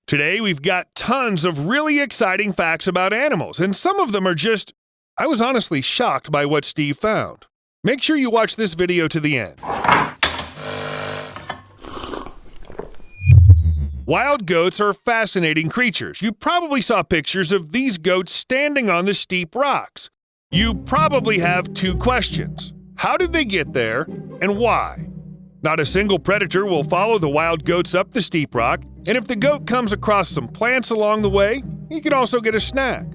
Today we've got tons of really exciting facts about animals, and some of them are just... I was honestly shocked by what Steve found. Make sure you watch this video to the end. Wild goats are fascinating creatures. You probably saw pictures of these goats standing on the steep rocks. You probably have two questions. How did they get there, and why? Not a single predator will follow the wild goats up the steep rock, and if the goat comes across some plants along the way, he can also get a snack.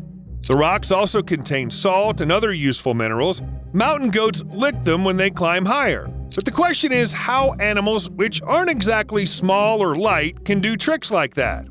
The rocks also contain salt and other useful minerals. Mountain goats lick them when they climb higher. But the question is how animals, which aren't exactly small or light, can do tricks like that.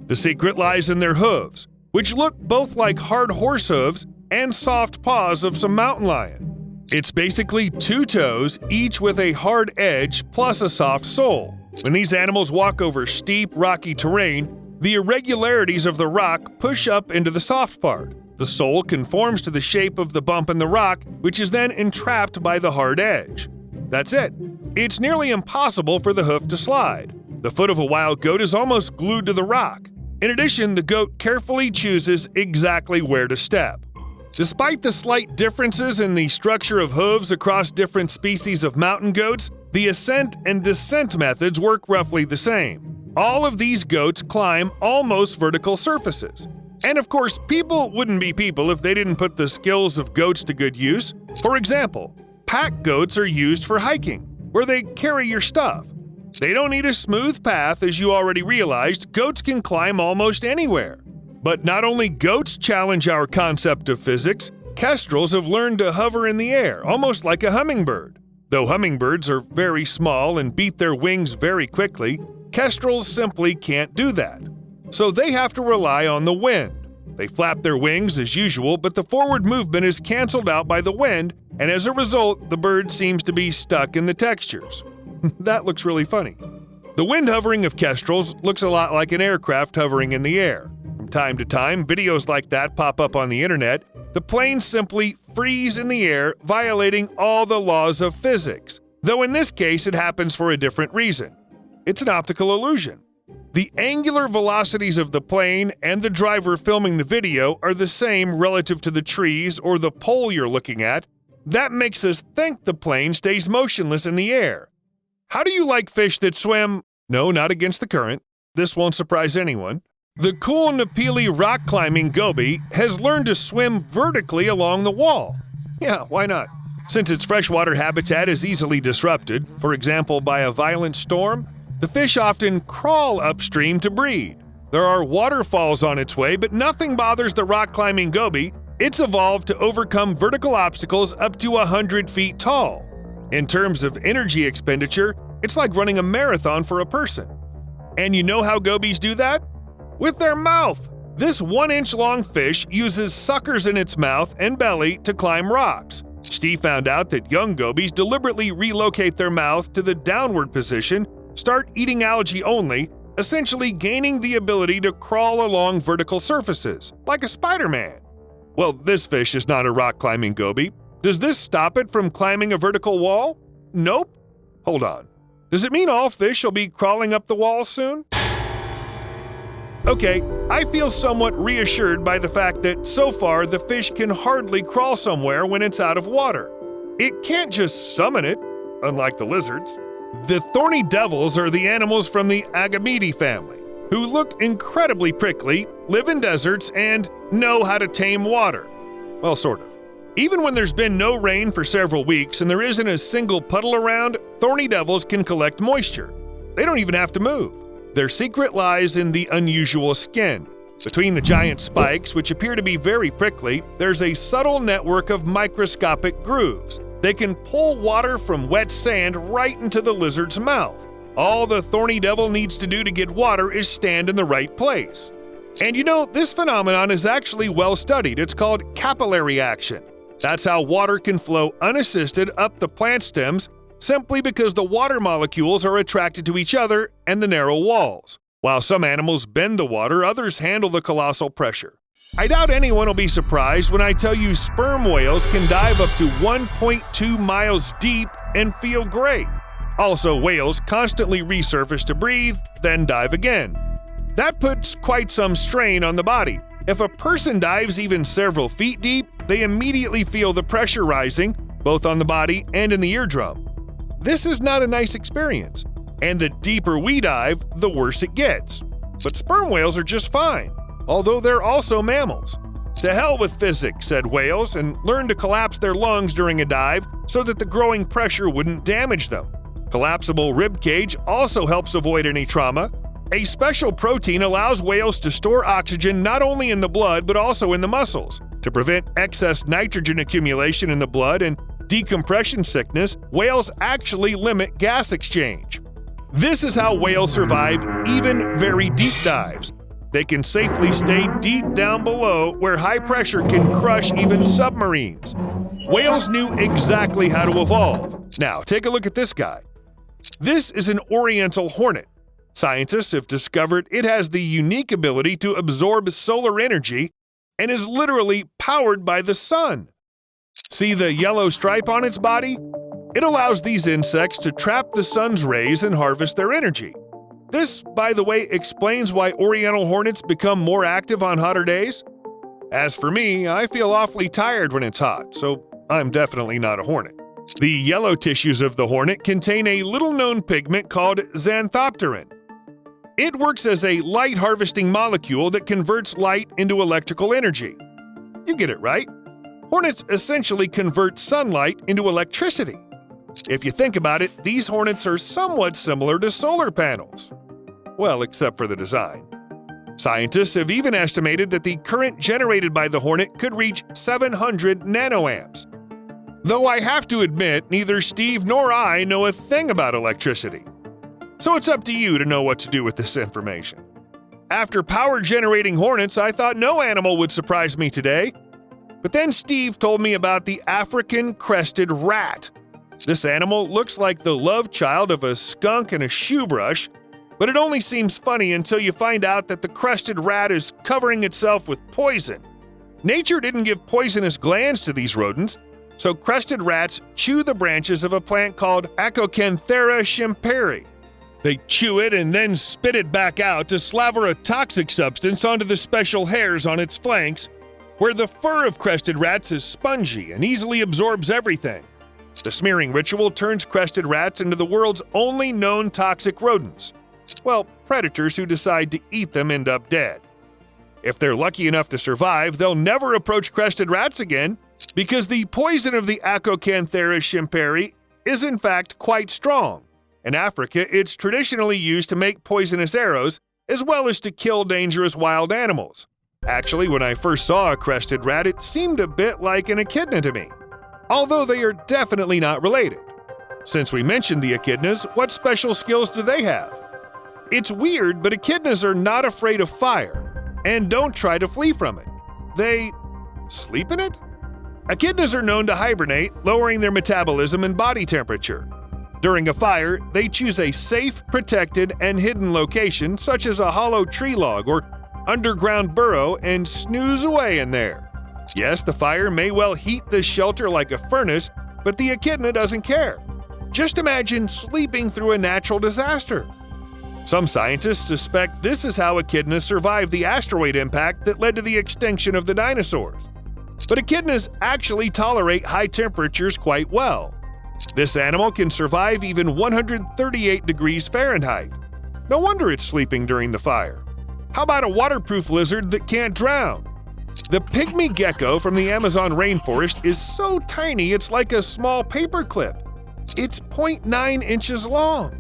The secret lies in their hooves, which look both like hard horse hooves and soft paws of some mountain lion. It's basically two toes, each with a hard edge plus a soft sole. When these animals walk over steep, rocky terrain, the irregularities of the rock push up into the soft part. The sole conforms to the shape of the bump in the rock, which is then entrapped by the hard edge. That's it. It's nearly impossible for the hoof to slide. The foot of a wild goat is almost glued to the rock. In addition, the goat carefully chooses exactly where to step. Despite the slight differences in the structure of hooves across different species of mountain goats, the ascent and descent methods work roughly the same. All of these goats climb almost vertical surfaces. And of course, people wouldn't be people if they didn't put the skills of goats to good use. For example, pack goats are used for hiking, where they carry your stuff. They don't need a smooth path, as you already realized. Goats can climb almost anywhere. But not only goats challenge our concept of physics, kestrels have learned to hover in the air, almost like a hummingbird. Though hummingbirds are very small and beat their wings very quickly, kestrels simply can't do that. So they have to rely on the wind. They flap their wings as usual, but the forward movement is canceled out by the wind, and as a result, the bird seems to be stuck in the textures. That looks really funny. The wind hovering of kestrels looks a lot like an aircraft hovering in the air. From time to time, videos like that pop up on the internet. The planes simply freeze in the air, violating all the laws of physics. Though in this case, it happens for a different reason. It's an optical illusion. The angular velocities of the plane and the driver filming the video are the same relative to the trees or the pole you're looking at. That makes us think the plane stays motionless in the air. How do you like fish that swim? No, not against the current. This won't surprise anyone. The cool Napili rock-climbing goby has learned to swim vertically along the wall. Yeah, why not? Since its freshwater habitat is easily disrupted, for example by a violent storm, the fish often crawl upstream to breed. There are waterfalls on its way, but nothing bothers the rock-climbing goby. It's evolved to overcome vertical obstacles up to 100 feet tall. In terms of energy expenditure, it's like running a marathon for a person. And you know how gobies do that? With their mouth! This 1-inch-long fish uses suckers in its mouth and belly to climb rocks. Steve found out that young gobies deliberately relocate their mouth to the downward position, start eating algae only, essentially gaining the ability to crawl along vertical surfaces, like a Spider-Man. Well, this fish is not a rock-climbing goby. Does this stop it from climbing a vertical wall? Nope. Hold on. Does it mean all fish will be crawling up the wall soon? Okay, I feel somewhat reassured by the fact that so far the fish can hardly crawl somewhere when it's out of water. It can't just summon it, unlike the lizards. The thorny devils are the animals from the Agamidae family, who look incredibly prickly, live in deserts, and know how to tame water. Well, sort of. Even when there's been no rain for several weeks and there isn't a single puddle around, thorny devils can collect moisture. They don't even have to move. Their secret lies in the unusual skin. Between the giant spikes, which appear to be very prickly, there's a subtle network of microscopic grooves. They can pull water from wet sand right into the lizard's mouth. All the thorny devil needs to do to get water is stand in the right place. And you know, this phenomenon is actually well studied. It's called capillary action. That's how water can flow unassisted up the plant stems simply because the water molecules are attracted to each other and the narrow walls. While some animals bend the water, others handle the colossal pressure. I doubt anyone will be surprised when I tell you sperm whales can dive up to 1.2 miles deep and feel great. Also, whales constantly resurface to breathe, then dive again. That puts quite some strain on the body. If a person dives even several feet deep, they immediately feel the pressure rising, both on the body and in the eardrum. This is not a nice experience, and the deeper we dive, the worse it gets. But sperm whales are just fine, although they're also mammals. To hell with physics, said whales, and learned to collapse their lungs during a dive so that the growing pressure wouldn't damage them. Collapsible rib cage also helps avoid any trauma. A special protein allows whales to store oxygen not only in the blood but also in the muscles. To prevent excess nitrogen accumulation in the blood and decompression sickness, whales actually limit gas exchange. This is how whales survive even very deep dives. They can safely stay deep down below where high pressure can crush even submarines. Whales knew exactly how to evolve. Now, take a look at this guy. This is an oriental hornet. Scientists have discovered it has the unique ability to absorb solar energy and is literally powered by the sun. See the yellow stripe on its body? It allows these insects to trap the sun's rays and harvest their energy. This, by the way, explains why oriental hornets become more active on hotter days. As for me, I feel awfully tired when it's hot, so I'm definitely not a hornet. The yellow tissues of the hornet contain a little-known pigment called xanthopterin. It works as a light-harvesting molecule that converts light into electrical energy. You get it right. Hornets essentially convert sunlight into electricity. If you think about it, these hornets are somewhat similar to solar panels. Well, except for the design. Scientists have even estimated that the current generated by the hornet could reach 700 nanoamps. Though I have to admit, neither Steve nor I know a thing about electricity. So it's up to you to know what to do with this information. After power-generating hornets, I thought no animal would surprise me today. But then Steve told me about the African crested rat. This animal looks like the love child of a skunk and a shoe brush, but it only seems funny until you find out that the crested rat is covering itself with poison. Nature didn't give poisonous glands to these rodents, so crested rats chew the branches of a plant called Acantharia schimperi. They chew it and then spit it back out to slaver a toxic substance onto the special hairs on its flanks, where the fur of crested rats is spongy and easily absorbs everything. The smearing ritual turns crested rats into the world's only known toxic rodents. Well, predators who decide to eat them end up dead. If they're lucky enough to survive, they'll never approach crested rats again, because the poison of the Acantharia schimperi is in fact quite strong. In Africa, it's traditionally used to make poisonous arrows, as well as to kill dangerous wild animals. Actually, when I first saw a crested rat, it seemed a bit like an echidna to me, although they are definitely not related. Since we mentioned the echidnas, what special skills do they have? It's weird, but echidnas are not afraid of fire, and don't try to flee from it. They sleep in it? Echidnas are known to hibernate, lowering their metabolism and body temperature. During a fire, they choose a safe, protected, and hidden location, such as a hollow tree log or underground burrow, and snooze away in there. Yes, the fire may well heat this shelter like a furnace, but the echidna doesn't care. Just imagine sleeping through a natural disaster. Some scientists suspect this is how echidnas survived the asteroid impact that led to the extinction of the dinosaurs. But echidnas actually tolerate high temperatures quite well. This animal can survive even 138 degrees Fahrenheit. No wonder it's sleeping during the fire. How about a waterproof lizard that can't drown? The pygmy gecko from the Amazon rainforest is so tiny it's like a small paperclip. It's 0.9 inches long.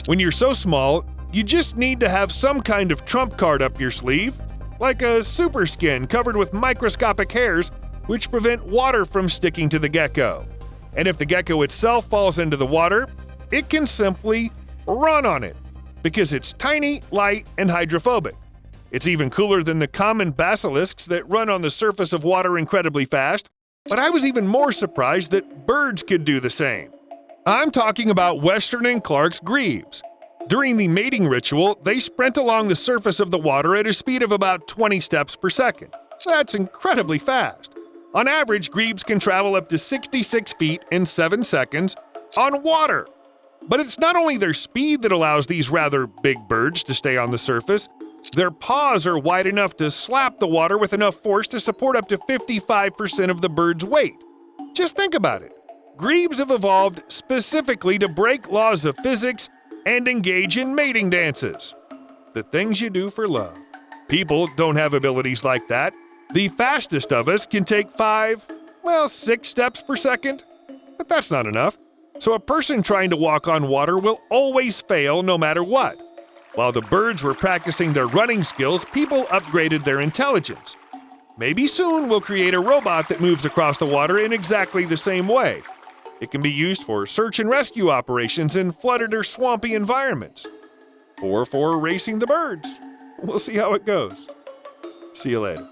When you're so small, you just need to have some kind of trump card up your sleeve, like a super skin covered with microscopic hairs which prevent water from sticking to the gecko. And if the gecko itself falls into the water, it can simply run on it, because it's tiny, light, and hydrophobic. It's even cooler than the common basilisks that run on the surface of water incredibly fast, but I was even more surprised that birds could do the same. I'm talking about western and Clark's grebes. During the mating ritual, they sprint along the surface of the water at a speed of about 20 steps per second. That's incredibly fast. On average, grebes can travel up to 66 feet in 7 seconds on water. But it's not only their speed that allows these rather big birds to stay on the surface. Their paws are wide enough to slap the water with enough force to support up to 55% of the bird's weight. Just think about it. Grebes have evolved specifically to break laws of physics and engage in mating dances. The things you do for love. People don't have abilities like that. The fastest of us can take 6 steps per second. But that's not enough. So a person trying to walk on water will always fail no matter what. While the birds were practicing their running skills, people upgraded their intelligence. Maybe soon we'll create a robot that moves across the water in exactly the same way. It can be used for search and rescue operations in flooded or swampy environments. Or for racing the birds. We'll see how it goes. See you later.